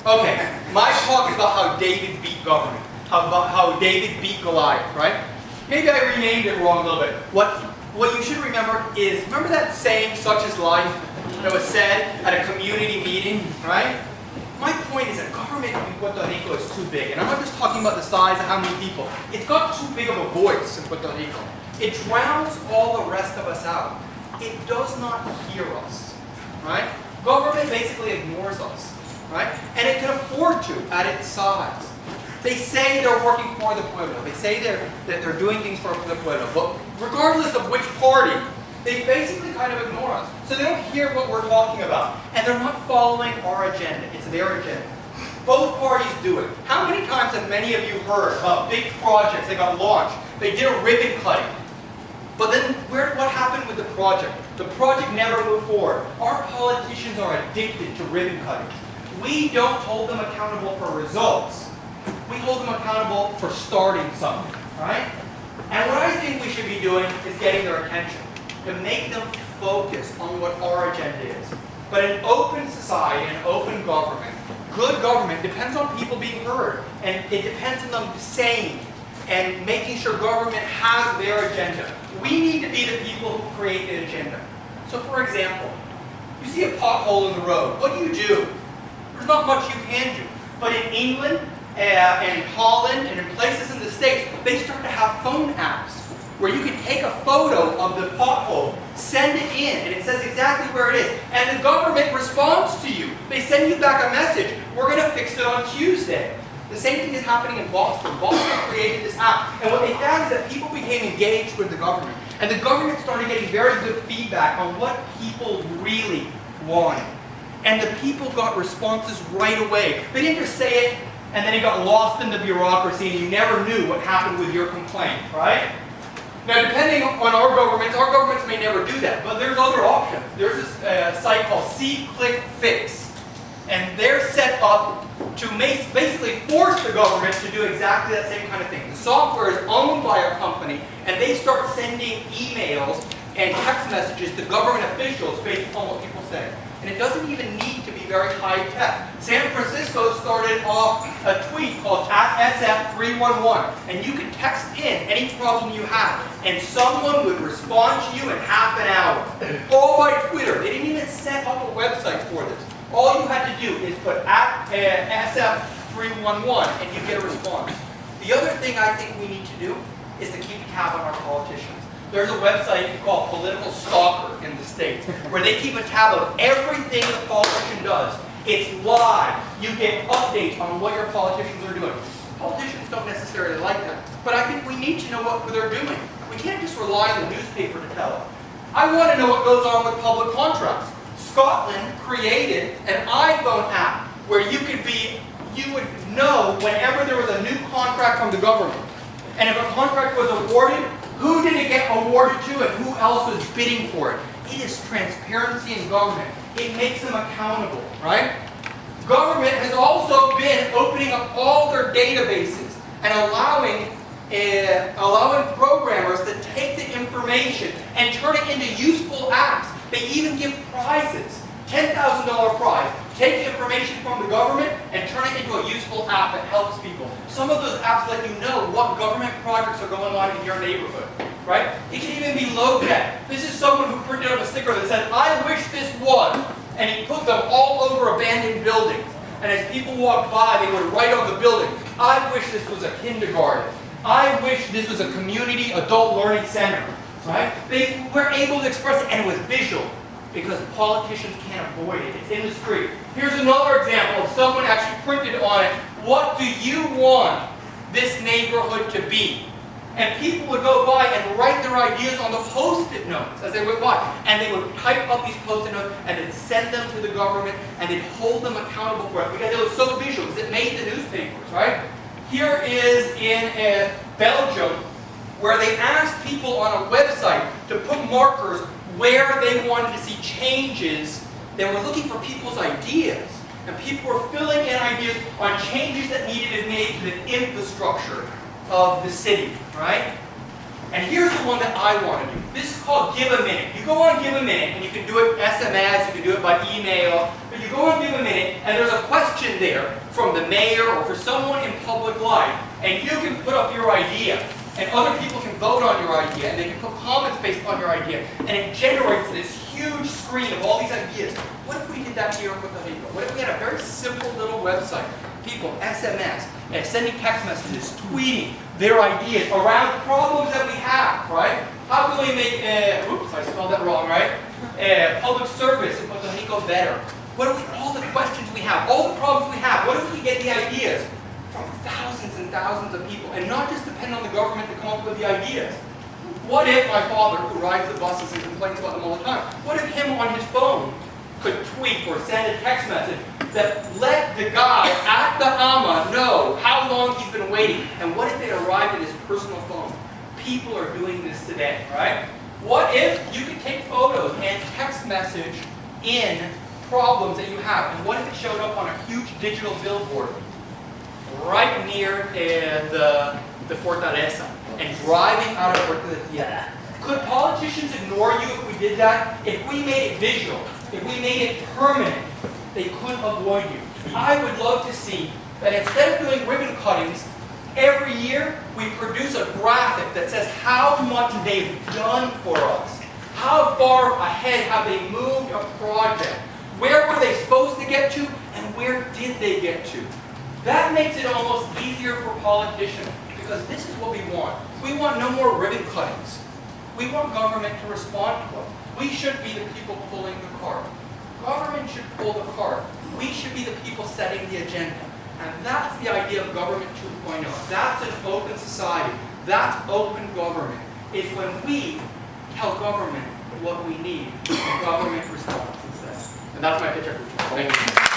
Okay, my talk is about how David beat government, how David beat Goliath, right? Maybe I renamed it wrong a little bit. What you should remember is, remember that saying, such is life, that was said at a community meeting, right? My point is that government in Puerto Rico is too big, and I'm not just talking about the size of how many people. It's got too big of a voice in Puerto Rico. It drowns all the rest of us out. It does not hear us, right? Government basically ignores us, right? And it can afford to at its size. They say they're working for the pueblo. They say that they're doing things for the pueblo. But regardless of which party, they basically kind of ignore us. So they don't hear what we're talking about. And they're not following our agenda. It's their agenda. Both parties do it. How many times have many of you heard about big projects that got launched? They did a ribbon cutting. But then what happened with the project? The project never moved forward. Our politicians are addicted to ribbon cutting. We don't hold them accountable for results. We hold them accountable for starting something, right? And what I think we should be doing is getting their attention, to make them focus on what our agenda is. But an open society, an open government, good government depends on people being heard. And it depends on them saying and making sure government has their agenda. We need to be the people who create the agenda. So for example, you see a pothole in the road. What do? There's not much you can do. But in England, and in Holland, and in places in the States, they start to have phone apps where you can take a photo of the pothole, send it in, and it says exactly where it is. And the government responds to you. They send you back a message, we're going to fix it on Tuesday. The same thing is happening in Boston. Boston created this app, and what they found is that people became engaged with the government. And the government started getting very good feedback on what people really wanted. And the people got responses right away. They didn't just say it, and then it got lost in the bureaucracy, and you never knew what happened with your complaint, right? Now, depending on our governments may never do that, but there's other options. There's this site called See Click Fix, and they're set up to basically force the government to do exactly that same kind of thing. The software is owned by a company, and they start sending emails and text messages to government officials based on what people say. And it doesn't even need to be very high tech. San Francisco started off a tweet called @SF311, and you can text in any problem you have, and someone would respond to you in half an hour. All by Twitter. They didn't even set up a website for this. All you had to do is put @SF311, and you get a response. The other thing I think we need to do is to keep a tab on our politicians. There's a website called Political Stalker in the States, where they keep a tab of everything the politician does. It's live. You get updates on what your politicians are doing. Politicians don't necessarily like that, but I think we need to know what they're doing. We can't just rely on the newspaper to tell us. I want to know what goes on with public contracts. Scotland created an iPhone app where you would know whenever there was a new contract from the government. And if a contract was awarded, who did it get awarded to and who else was bidding for it? It is transparency in government. It makes them accountable, right? Government has also been opening up all their databases and allowing programmers to take the information and turn it into useful apps. They even give prizes. $10,000 prize. Take information from the government and turn it into a useful app that helps people. Some of those apps let you know what government projects are going on in your neighborhood, right? It can even be low-tech. This is someone who printed up a sticker that said, I wish this was, and he put them all over abandoned buildings. And as people walked by, they would write on the building, I wish this was a kindergarten. I wish this was a community adult learning center, right? They were able to express it, and it was visual. Because politicians can't avoid it. It's in the street. Here's another example of someone actually printed on it, what do you want this neighborhood to be? And people would go by and write their ideas on the Post-it notes as they went by. And they would type up these Post-it notes and then send them to the government and they'd hold them accountable for it because it was so visual, because it made the newspapers, right? Here is in Belgium, where they asked people on a website to put markers where they wanted to see changes. They were looking for people's ideas. And people were filling in ideas on changes that needed to be made to the infrastructure of the city, right? And here's the one that I want to do. This is called Give a Minute. You go on Give a Minute, and you can do it SMS, you can do it by email, but you go on Give a Minute, and there's a question there from the mayor or for someone in public life, and you can put up your idea, and other people can vote on your idea, and they can put comments based on your idea, and it generates this huge screen of all these ideas. What if we did that here in Puerto Rico? What if we had a very simple little website? People SMS, and sending text messages, tweeting their ideas around problems that we have, right? How can we make, oops, I spelled that wrong, right? Public service in Puerto Rico better? What if all the questions we have, all the problems we have, what if we get the ideas from thousands and thousands of people and not just depend on the government to come up with the ideas? What if my father, who rides the buses and complains about them all the time, what if him on his phone could tweet or send a text message that let the guy at the AMA know how long he's been waiting? And what if it arrived in his personal phone? People are doing this today, right? What if you could take photos and text message in problems that you have? And what if it showed up on a huge digital billboard right near the Fortaleza and driving out of Fortaleza? Could politicians ignore you if we did that? If we made it visual, if we made it permanent, they couldn't avoid you. I would love to see that instead of doing ribbon cuttings, every year we produce a graphic that says how much they've done for us. How far ahead have they moved a project? Where were they supposed to get to, and where did they get to? That makes it almost easier for politicians, because this is what we want. We want no more ribbon cuttings. We want government to respond to us. We should be the people pulling the cart. Government should pull the cart. We should be the people setting the agenda. And that's the idea of government 2.0. That's an open society. That's open government. It's when we tell government what we need, and government responds instead. And that's my Pecha Kucha. Thank you.